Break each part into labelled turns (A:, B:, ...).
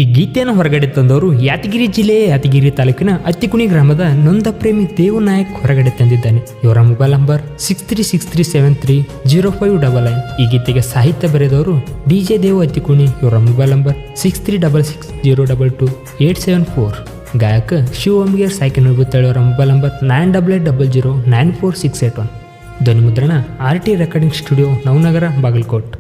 A: ಈ ಗೀತೆಯನ್ನು ಹೊರಗಡೆ ತಂದವರು ಯಾದಗಿರಿ ಜಿಲ್ಲೆಯ ಯಾದಗಿರಿ ತಾಲೂಕಿನ ಅತ್ತಿಕುಣಿ ಗ್ರಾಮದ ನೊಂದ ಪ್ರೇಮಿ ದೇವು ನಾಯಕ್ ಹೊರಗಡೆ ತಂದಿದ್ದಾನೆ. ಇವರ ಮೊಬೈಲ್ ನಂಬರ್ 6363730599. ಈ ಗೀತೆಗೆ ಸಾಹಿತ್ಯ ಬರೆದವರು DJ ದೇವು ಅತ್ತಿಕುಣಿ. ಇವರ ಮೊಬೈಲ್ ನಂಬರ್ 6366022874. ಗಾಯಕ ಶಿವ ಅಮ್ಗೇರ್ ಸಾಯ್ಕೆ ಅವರ ಮೊಬೈಲ್ ನಂಬರ್ 9880094681. ಧ್ವನಿ ಮುದ್ರಣ RT recording studio, Navanagar, Bagalkot.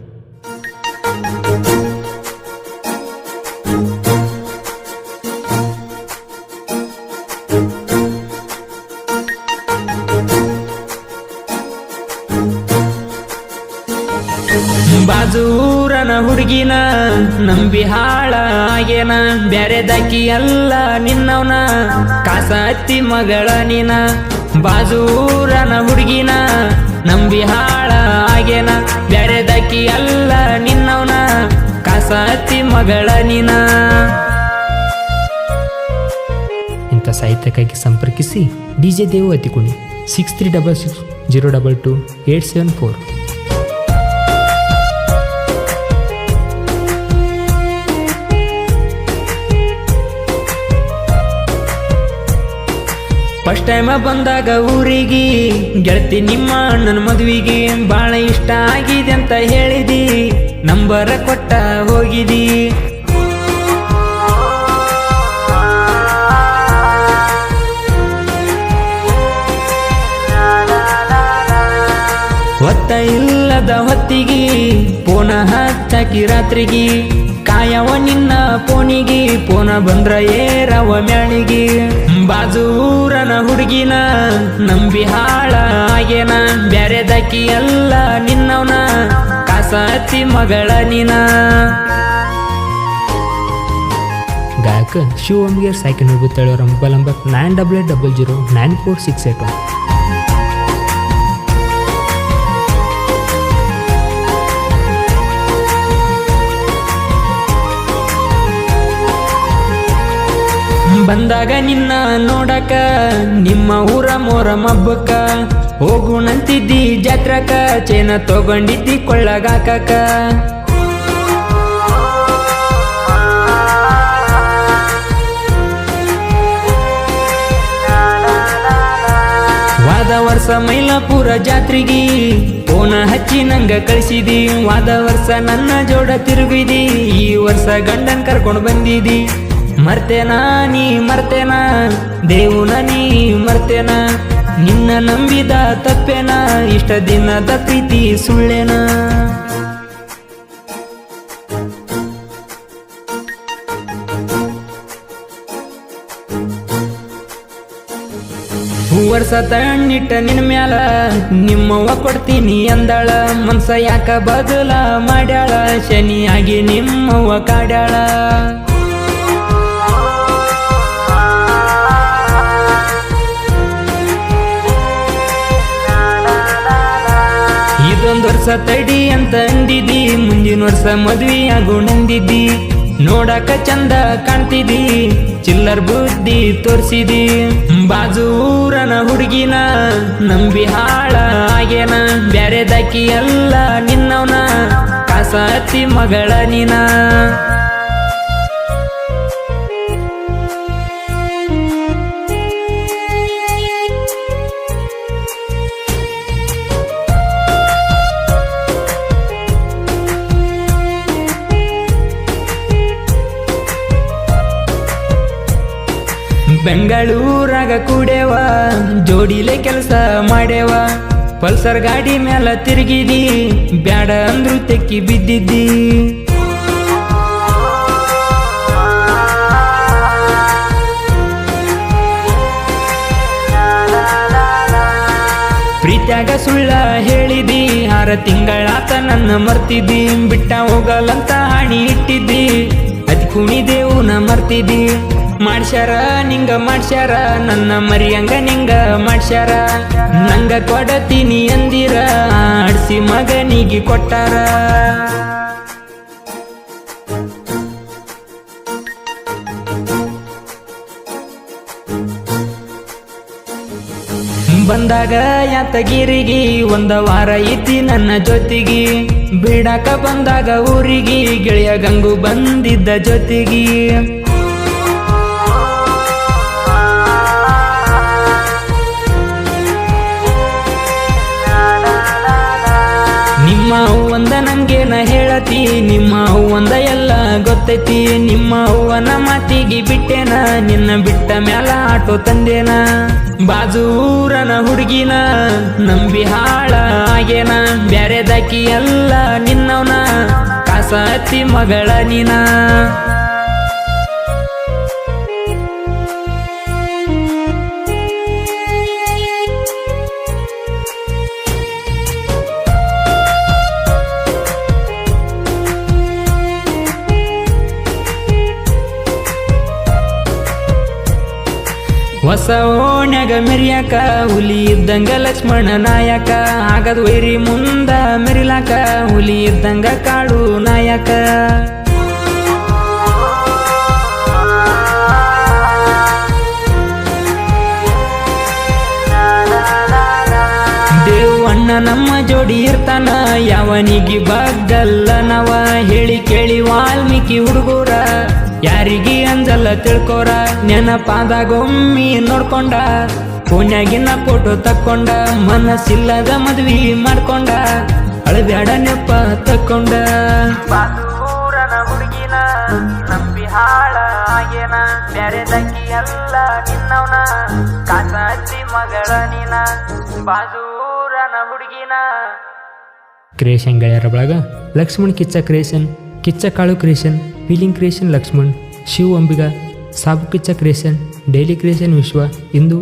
A: ಬಾಜೂರನ ಹುಡುಗಿನ ನಂಬಿ ಹಾಳ ಆಗೇನ, ಬ್ಯಾರೆದಾಕಿ ಅಲ್ಲ ನಿನ್ನವನ ಕಾಸ ಹತ್ತಿ ಮಗಳ ನೀನ. ಬಾಜೂರನ ಹುಡುಗಿನ ನಂಬಿ ಹಾಳ ಆಗೇನ, ಬ್ಯಾರೆದಾಕಿ ಅಲ್ಲ ನಿನ್ನವನ ಕಾಸ ಹತ್ತಿ ಮಗಳ ನೀನ. ಇಂಥ ಸಾಹಿತ್ಯಕ್ಕಾಗಿ ಸಂಪರ್ಕಿಸಿ DJ ದೇವು ಅತ್ತಿಕುಣಿ 6366022874. ಫಸ್ಟ್ ಟೈಮ ಬಂದಾಗ ಊರಿಗೆ ಗೆಳತಿ ನಿಮ್ಮ ನನ್ನ ಮದುವೆಗೆ ಬಾಳ ಇಷ್ಟ ಆಗಿದೆ ಅಂತ ಹೇಳಿದಿ, ನಂಬರ ಕೊಟ್ಟ ಹೋಗಿದಿ. ಹೊತ್ತ ಇಲ್ಲದ ಹೊತ್ತಿಗೆ ಪೋನ ಹಚ್ಚಾಕಿ ರಾತ್ರಿಗೆ, ಕಾಯವ ನಿನ್ನ ಪೋನಿಗೆ ಪೋನ ಬಂದ್ರ ಏರವ ಮ್ಯಾಣಿಗೆ. ಬಾಜೂರನ ಹುಡುಗಿನ ನಂಬಿ ಹಾಳ ಆಗೇನ, ಬ್ಯಾರೆದಾಕಿ ಅಲ್ಲ ನಿನ್ನವನ ಕಾಸ ಹತ್ತಿ ಮಗಳ ನೀನ. ಗಾಯಕ ಶಿವ ಅಮ್ಗೇರ್ ಸಾಯ್ಕೆ ಅವರ ಮೊಬೈಲ್ ನಂಬರ್ 9880094681. ಬಂದಾಗ ನಿನ್ನ ನೋಡಕ ನಿಮ್ಮ ಊರ ಮೋರ ಮಬ್ಬಕ್ಕ, ಹೋಗುಣಂತಿದ್ದಿ ಜಾತ್ರಕ ಚೇನ ತಗೊಂಡಿದ್ದಿ ಕೊಳ್ಳಗಾಕಕ. ವಾದ ವರ್ಷ ಮೈಲಾಪುರ ಜಾತ್ರೆಗಿ ಪೋನ ಹಚ್ಚಿ ನಂಗ ಕಳಿಸಿದಿ, ವಾದ ವರ್ಷ ನನ್ನ ಜೋಡ ತಿರುಗಿದಿ, ಈ ವರ್ಷ ಗಂಡನ್ ಕರ್ಕೊಂಡು ಬಂದಿದಿ. ಮರ್ತೇನಾ ನೀ ಮರ್ತೇನಾ ದೇವುನ ನೀ ಮರ್ತೇನಾ, ನಿನ್ನ ನಂಬಿದ ತಪ್ಪೇನ ಇಷ್ಟ ದಿನದ ಪ್ರೀತಿ ಸುಳ್ಳೇನ. ವರ್ಷ ತಣ್ಣಿಟ್ಟ ನಿನ್ನ ಮ್ಯಾಲ ನಿಮ್ಮವ್ವ ಕೊಡ್ತೀನಿ ಅಂದಾಳ, ಮನ್ಸ ಯಾಕ ಬದಲ ಮಾಡ್ಯಾಳ, ಶನಿಯಾಗಿ ನಿಮ್ಮವ್ವ ಕಾಡ್ಯಾಳ. ಇದೊಂದು ವರ್ಷ ತಡಿ ಅಂತ ಅಂದಿದ್ದಿ, ಮುಂದಿನ ವರ್ಷ ಮದ್ವಿ ಆಗೋಣಂದಿದ್ದಿ. ನೋಡಕ ಚಂದ ಕಾಣ್ತಿದ್ದಿ, ಚಿಲ್ಲರ್ ಬುದ್ಧಿ ತೋರ್ಸಿದಿ. ಬಾಜೂರನ ಹುಡುಗಿನ ನಂಬಿ ಹಾಳ ಆಗೇನ, ಬ್ಯಾರೆದಾಕಿ ಅಲ್ಲ ನಿನ್ನವನ ಕಾಸ ಹತ್ತಿ ಮಗಳ ನೀನ. ಬೆಂಗಳೂರಾಗ ಕೂಡೇವ ಜೋಡಿಲೆ ಕೆಲಸ ಮಾಡೇವ, ಪಲ್ಸರ್ ಗಾಡಿ ಮ್ಯಾಲ ತಿರುಗಿದಿ, ಬ್ಯಾಡ ಅಂದ್ರು ತೆಕ್ಕಿ ಬಿದ್ದಿದ್ದಿ. ಪ್ರೀತ್ಯಾಗ ಸುಳ್ಳ ಹೇಳಿದಿ, 6 ತಿಂಗಳಾತ ನನ್ನ ಮರ್ತಿದ್ದಿ, ಬಿಟ್ಟ ಹೋಗಲ್ಲಂತ ಹಾಣಿ ಇಟ್ಟಿದ್ದಿ, ಅತ್ತಿಕುಣಿ ದೇವುನ ಮರ್ತಿದ್ದಿ. ಮಾಡ್ಸ್ಯಾರ ನಿಂಗ ಮಾಡ್ಸ್ಯಾರ ನನ್ನ ಮರಿಯಂಗ ನಿಂಗ ಮಾಡ್ಸ್ಯಾರ, ನಂಗ ಕೊಡತೀನಿ ಅಂದಿರ ಆಡ್ಸಿ ಮಗನಿಗೆ ಕೊಟ್ಟಾರ. ಬಂದಾಗ ಯಾತಗಿರಿಗೆ ಒಂದ ವಾರ ಐತಿ ನನ್ನ ಜೊತೆಗಿ ಬಿಡಾಕ ಬಂದಾಗ ಊರಿಗೆ ಗೆಳೆಯ ಗಂಗು ಬಂದಿದ್ದ ಜೊತೆಗಿ ನಿಮ್ಮ ಅವ್ವಂದ ನಂಗೇನ ಹೇಳತಿ ನಿಮ್ಮ ಅವ್ವಂದ ಎಲ್ಲ ಗೊತ್ತೈತಿ ನಿಮ್ಮ ಅವ್ವನ ಮಾತಿಗೆ ಬಿಟ್ಟೇನ ನಿನ್ನ ಬಿಟ್ಟ ಮ್ಯಾಲ ಆಟೋ ತಂದೇನ ಬಾಜೂರನ ಹುಡುಗಿನ ನಂಬಿ ಹಾಳ ಆಗೇನ ಬ್ಯಾರೆದಾಕಿ ಎಲ್ಲ ನಿನ್ನವನ ಕಾಸ ಹತ್ತಿ ಮಗಳ ನೀನ ಹೊಸ ಓಣ್ಯಾಗ ಮೆರಿಯಾಕ ಹುಲಿ ಇದ್ದಂಗ ಲಕ್ಷ್ಮಣ ನಾಯಕ ಆಗದ್ ವೈರಿ ಮುಂದ ಮೆರಿಲಾಕ ಹುಲಿ ಇದ್ದಂಗ ಕಾಡು ನಾಯಕ ದೇವಣ್ಣ ನಮ್ಮ ಜೋಡಿ ಇರ್ತಾನ ಯಾವನಿಗೆ ಬಗ್ಗಲ್ಲ ನವ ಹೇಳಿ ಕೇಳಿ ವಾಲ್ಮೀಕಿ ಹುಡುಗೂರ ಯಾರಿಗೆ ಅಂಜಲ್ಲ ತಿಳ್ಕೋರ ನೆನಪಾದಾಗೊಮ್ಮಿ ನೋಡ್ಕೊಂಡ ಫೋನ್ಯಾಗಿನ ಫೋಟೋ ತಕ್ಕೊಂಡ ಮನಸ್ಸಿಲ್ಲದ ಮದ್ವಿ ಮಾಡ್ಕೊಂಡ ಅಳಬ್ಯಾಡ ನೆಪ್ಪ ತಕ್ಕೊಂಡ ಬಾದೂರನ ಹುಡುಗಿನ ನಂಬಿ ಹಾಳ ಆಗೇನ ಬ್ಯಾರೆದಕ್ಕಿ ಎಲ್ಲ ನಿನ್ನವನ ಕಾಸ ಹಚ್ಚಿ ಮಗಳ ನೀನ ಬಾದೂರನ ಹುಡುಗಿನ ಕ್ರಿಯೇಷನ್ ಗೆಳೆಯರ ಬಳಗ Lakshman Kichcha creation Kichcha Kalu creation feeling creation Lakshman Shiv Ambiga Sabu Kichcha creation daily creation Vishwa ಇಂದು